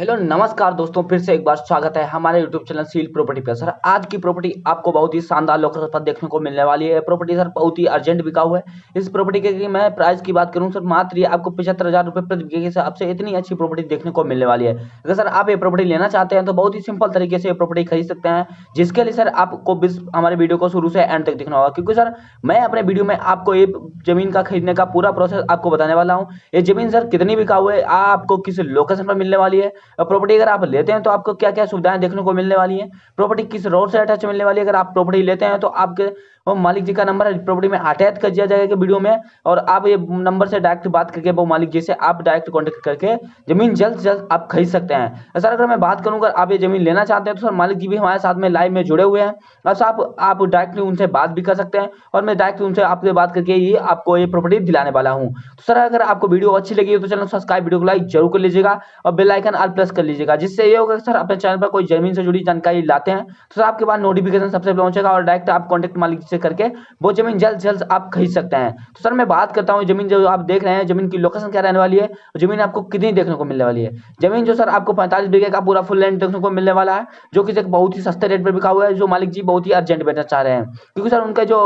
Hello नमस्कार दोस्तों, फिर से एक बार स्वागत है हमारे यूट्यूब चैनल सील प्रॉपर्टी पे। सर आज की प्रॉपर्टी आपको बहुत ही शानदार लोकेशन पर देखने को मिलने वाली है। प्रॉपर्टी सर बहुत ही अर्जेंट बिका हुआ है। इस प्रॉपर्टी के मैं प्राइस की बात करूं सर, मात्र ये आपको 75,000 रुपये प्रति बीघे के हिसाब से इतनी अच्छी प्रॉपर्टी देखने को मिलने वाली है। अगर सर आप ये प्रॉपर्टी लेना चाहते हैं तो बहुत ही सिंपल तरीके से ये प्रॉपर्टी खरीद सकते हैं, जिसके लिए सर आपको हमारे वीडियो को शुरू से एंड तक देखना होगा, क्योंकि सर मैं अपने वीडियो में आपको ये जमीन का खरीदने का पूरा प्रोसेस आपको बताने वाला हूँ। ये जमीन सर कितनी बिका हुआ है, आपको किस लोकेशन पर मिलने वाली है, प्रॉपर्टी अगर आप लेते हैं तो आपको क्या क्या सुविधाएं देखने को मिलने वाली है, प्रॉपर्टी किस रोड से अटैच मिलने वाली है। अगर आप प्रॉपर्टी लेते हैं तो आपके वो मालिक जी का नंबर प्रॉपर्टी में अटैच कर दिया जाएगा वीडियो में, और आप ये नंबर से डायरेक्ट बात करके वो मालिक जी से आप डायरेक्ट कॉन्टेक्ट करके जमीन जल्द से जल्द आप खरीद सकते हैं। सर अगर मैं बात करूं, अगर आप ये जमीन लेना चाहते हैं तो सर मालिक जी भी हमारे साथ में लाइव में जुड़े हुए हैं, बस आप डायरेक्टली उनसे बात भी कर सकते हैं, और मैं डायरेक्ट उनसे आपसे बात करके ये आपको ये प्रॉपर्टी दिलाने वाला हूँ। तो सर अगर आपको वीडियो अच्छी लगी तो चैनल सब्सक्राइब, वीडियो को लाइक जरूर कर लीजिएगा और बेल आइकन ऑल प्रेस कर लीजिएगा, जिससे ये होगा सर अपने चैनल पर कोई जमीन से जुड़ी जानकारी लाते हैं तो सर आपके पास नोटिफिकेशन सबसे पहले पहुंचेगा और डायरेक्ट आप कॉन्टेक्ट मालिक से करके वो जमीन जल्द से जल्द आप खरीद सकते हैं। तो सर मैं बात करता हूँ जमीन जो आप देख रहे हैं, जमीन की लोकेशन क्या रहने वाली है, जमीन आपको कितनी देखने को मिलने वाली है। जमीन जो सर आपको 45 बीघे का पूरा फुल लैंड देखने को मिलने वाला है, जो कि बहुत ही सस्ते रेट पर बिका हुआ है, जो मालिक जी बहुत ही अर्जेंट बेचना चाह रहे हैं, क्योंकि सर उनका जो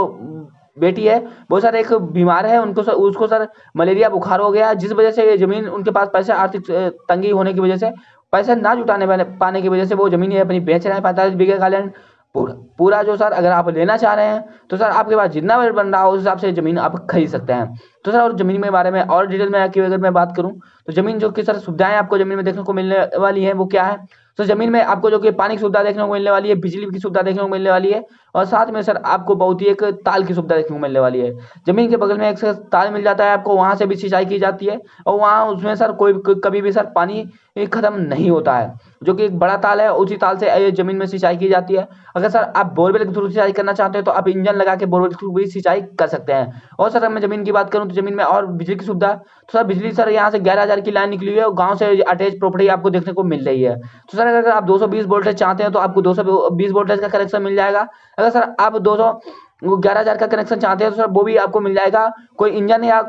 बेटी है वो सर एक बीमार है, उसको सर मलेरिया बुखार हो गया, जिस वजह से ये जमीन उनके पास पैसे आर्थिक तंगी होने की वजह से पैसे ना जुटाने पाने की वजह से वो जमीन अपनी बेच रहे हैं 45 बीघे का लैंड पूरा जो सर अगर आप लेना चाह रहे हैं तो सर आपके पास जितना बजट बन रहा है उस हिसाब से जमीन आप खरीद सकते हैं। तो सर और जमीन के बारे में और डिटेल में अगर मैं बात करूं तो जमीन जो कि सर सुविधाएं आपको जमीन में देखने को मिलने वाली है वो क्या है। तो जमीन में आपको जो कि पानी की सुविधा देखने को मिलने वाली है, बिजली की सुविधा देखने को मिलने वाली है, और साथ में सर आपको बहुत ही एक ताल की सुविधा देखने को मिलने वाली है। जमीन के बगल में एक सर ताल मिल जाता है आपको, वहां से भी सिंचाई की जाती है, और वहां उसमें सर कभी भी सर पानी खत्म नहीं होता है, जो कि एक बड़ा ताल है, उसी ताल से ये जमीन में सिंचाई की जाती है। अगर सर आप बोरवेल के थ्रू सिंचाई करना चाहते हैं तो आप इंजन लगा के बोरवेल के थ्रू भी सिंचाई कर सकते हैं। और सर मैं जमीन की बात करूं तो जमीन में और बिजली की सुविधा, तो सर बिजली सर यहाँ से 11,000 की लाइन निकली हुई है और गांव से अटैच प्रॉपर्टी आपको देखने को मिल रही है। तो सर अगर आप 220 वोल्टेज चाहते हैं तो आपको 220 वोल्टेज का कनेक्शन मिल जाएगा। अगर सर आप 11,000 का कनेक्शन चाहते हैं तो सर वो भी आपको मिल जाएगा, कोई इंजन या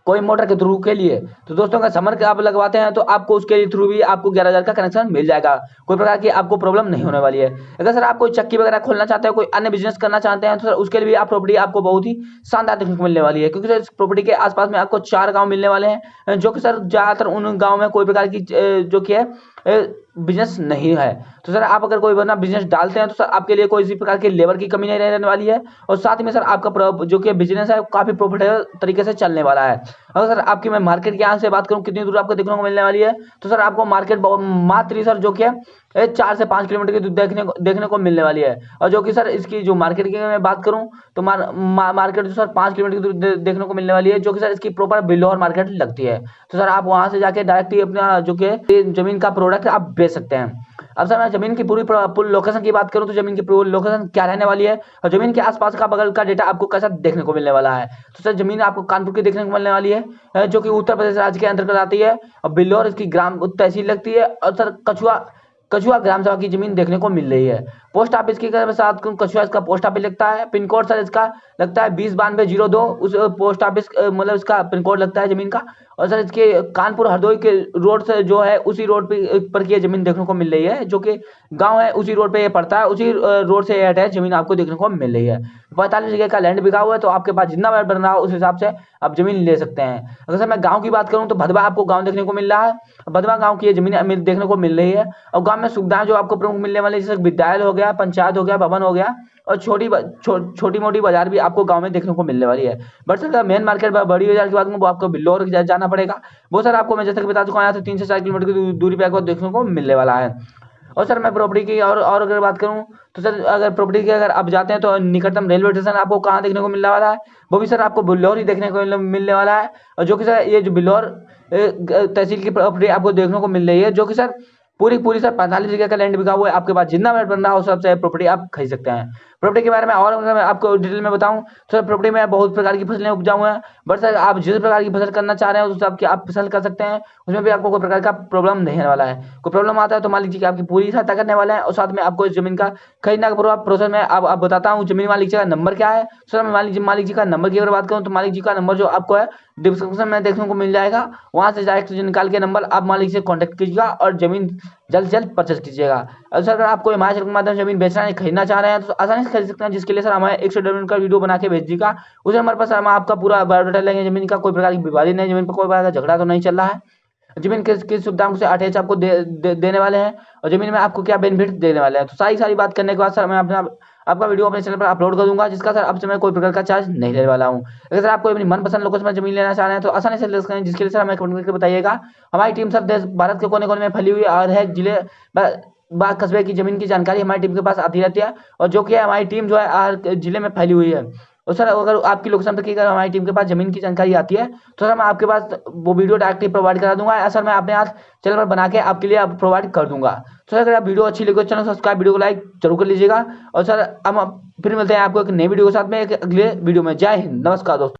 कोई मोटर के थ्रू के लिए। तो दोस्तों का समर के आप लगवाते हैं तो आपको उसके थ्रू भी आपको 11,000 का कनेक्शन मिल जाएगा, कोई प्रकार की आपको प्रॉब्लम नहीं होने वाली है। अगर सर आप कोई चक्की वगैरह खोलना चाहते हैं, कोई अन्य बिजनेस करना चाहते हैं तो सर उसके लिए भी आप प्रॉपर्टी आपको बहुत ही शानदार देखने को मिलने वाली है, क्योंकि सर इस प्रॉपर्टी के आसपास में आपको 4 गाँव मिलने वाले हैं, जो कि सर ज्यादातर उन गाँव में कोई प्रकार की जो कि है बिजनेस नहीं है। तो सर आप अगर कोई बना बिजनेस डालते हैं तो सर आपके लिए कोई इसी प्रकार की लेबर की कमी नहीं रहने वाली है, और साथ में सर आपका जो कि बिजनेस है काफी प्रॉफिटेबल तरीके से चलने वाला है। अगर सर आपकी मैं मार्केट के यहाँ से बात करूँ कितनी दूर आपको देखने को मिलने वाली है, तो सर आपको मार्केट मात्र सर जो कि है 4 से 5 किलोमीटर की दूर देखने को मिलने वाली है। और जो कि सर इसकी जो मार्केट की मैं बात करूं तो मार्केट जो सर 5 किलोमीटर की दूर देखने को मिलने वाली है, जो कि सर इसकी प्रॉपर बिल्डोर मार्केट लगती है। तो सर आप वहां से जाके डायरेक्ट ही अपना जो कि जमीन का प्रोडक्ट आप बेच सकते हैं। अब सर मैं जमीन की पूरी लोकेशन की बात करूं तो जमीन की पूरी लोकेशन क्या रहने वाली है और जमीन के आसपास का बगल का डेटा आपको कैसा देखने को मिलने वाला है। तो सर जमीन आपको कानपुर की देखने को मिलने वाली है, जो कि उत्तर प्रदेश राज्य के अंतर्गत आती है, और बिल्लौर इसकी ग्राम तहसील लगती है, और सर कछुआ ग्राम सभा की जमीन देखने को मिल रही है। पोस्ट ऑफिस की अगर साथ कछुआ इसका पोस्ट ऑफिस लगता है, पिन कोड सर इसका लगता है 209202, उस पोस्ट ऑफिस मतलब इसका पिन कोड लगता है जमीन का। और सर इसके कानपुर हरदोई के रोड से जो है उसी रोड पर की जमीन देखने को मिल रही है, जो कि गांव है उसी रोड पे ये पड़ता है, उसी रोड से अटैच जमीन आपको देखने को मिल रही है। 45 जगह का लैंड बिका हुआ है, तो आपके पास जितना बजट बन रहा हो उस हिसाब से आप जमीन ले सकते हैं। अगर सर मैं गाँव की बात करूँ तो भदवा आपको गाँव देखने को मिल रहा है, भदवा गाँव की जमीन देखने को मिल रही है, और गाँव में सुविधाएं जो आपको प्रमुख मिलने वाली जैसे विद्यालय हो गया, पंचायत हो गया, भवन हो गया, और छोटी मोटी बाजार भी आपको गांव में देखने को मिलने वाली है। बट सर मेन मार्केट बड़ी बाजार की बात करूं वो आपको बिल्लौर जाना पड़ेगा। वो सर आपको मैं जैसे कि बता चुका हूं यहाँ से 3 से 4 किलोमीटर की दूरी पे आपको देखने को मिलने वाला है। और सर मैं प्रॉपर्टी की और अगर बात करूं तो सर अगर प्रॉपर्टी की अगर आप जाते हैं तो निकटतम रेलवे स्टेशन आपको कहाँ देखने को मिलने वाला है, वो भी सर आपको बिल्लौर ही देखने को मिलने वाला है। और जो कि सर ये जो बिल्लौर तहसील की प्रॉपर्टी आपको देखने को मिल रही है, जो कि सर पूरी सर 45 जगह का लैंड बिका हुआ है, आपके पास जितना बजट बन रहा हो सबसे प्रॉपर्टी आप खरीद सकते हैं। प्रॉपर्टी के बारे में और अगर मैं आपको डिटेल में बताऊं तो सर प्रॉपर्टी में बहुत प्रकार की फसलें उपजाऊ हैं, बट सर आप जिस प्रकार की फसल करना चाह रहे हैं उस हिसाब की आप फसल कर सकते हैं, उसमें भी आपको कोई प्रकार का प्रॉब्लम नहीं आने वाला है। कोई प्रॉब्लम आता है तो मान लीजिए कि आपकी पूरी सहायता करने वाले हैं और साथ में आपको इस जमीन का खरीदने का पूरा प्रोसेस में अब बताता हूँ। जमीन मालिक जी का नंबर क्या है, सर मैं मालिक जी का नंबर की अगर बात करूँ तो मालिक जी का नंबर जो आपको है डिस्क्रिप्शन में देखने को मिल जाएगा, वहां से डायरेक्ट निकाल के नंबर आप मालिक से कॉन्टेक्ट कीजिएगा और जमीन जल्द से जल्द परचेज कीजिएगा। और सर अगर आपको हिमाचल के माध्यम से जमीन बेचना है खरीदना चाह रहे हैं तो आसानी से खरीद सकते हैं, जिसके लिए सर हमें 100 का वीडियो बना के भेज दीजिएगा। उसमें हमारे पास हम आपका पूरा बायोडाटा लेंगे, जमीन का कोई प्रकार की विवादित नहीं, जमीन पर कोई प्रकार का झगड़ा तो नहीं चल रहा है, जमीन किस सुविधाओं से अटैच आपको देने वाले हैं और जमीन में आपको क्या बेनिफिट देने वाले हैं। तो सारी बात करने के बाद सर मैं अपना आपका वीडियो अपने चैनल पर अपलोड कर दूंगा, जिसका सर अब से मैं कोई प्रकार का चार्ज नहीं लेने वाला हूँ। अगर सर आपको अपनी मनपसंद लोकेशन में जमीन लेना चाह रहे हैं तो आसानी से ले सकते हैं, जिसके लिए सर हमें कमेंट करके बताइएगा। हमारी टीम सर देश भारत के कोने कोने में फैली हुई और है जिले कस्बे की जमीन की जानकारी हमारी टीम के पास आती रहती है, और जो कि हमारी टीम जो है हर जिले में फैली हुई है। और सर अगर आपकी लोकेशन पर की अगर हमारी टीम के पास जमीन की जानकारी आती है तो सर मैं आपके पास वो वीडियो डायरेक्टली प्रोवाइड करा दूंगा, सर मैं अपने हाथ चैनल पर बना के आपके लिए प्रोवाइड कर दूंगा। तो सर अगर आप वीडियो अच्छी लगे चैनल सब्सक्राइब, वीडियो को लाइक जरूर कर लीजिएगा। और सर हम फिर मिलते हैं आपको एक नई वीडियो के साथ में एक अगले वीडियो में। जय हिंद, नमस्कार दोस्तों।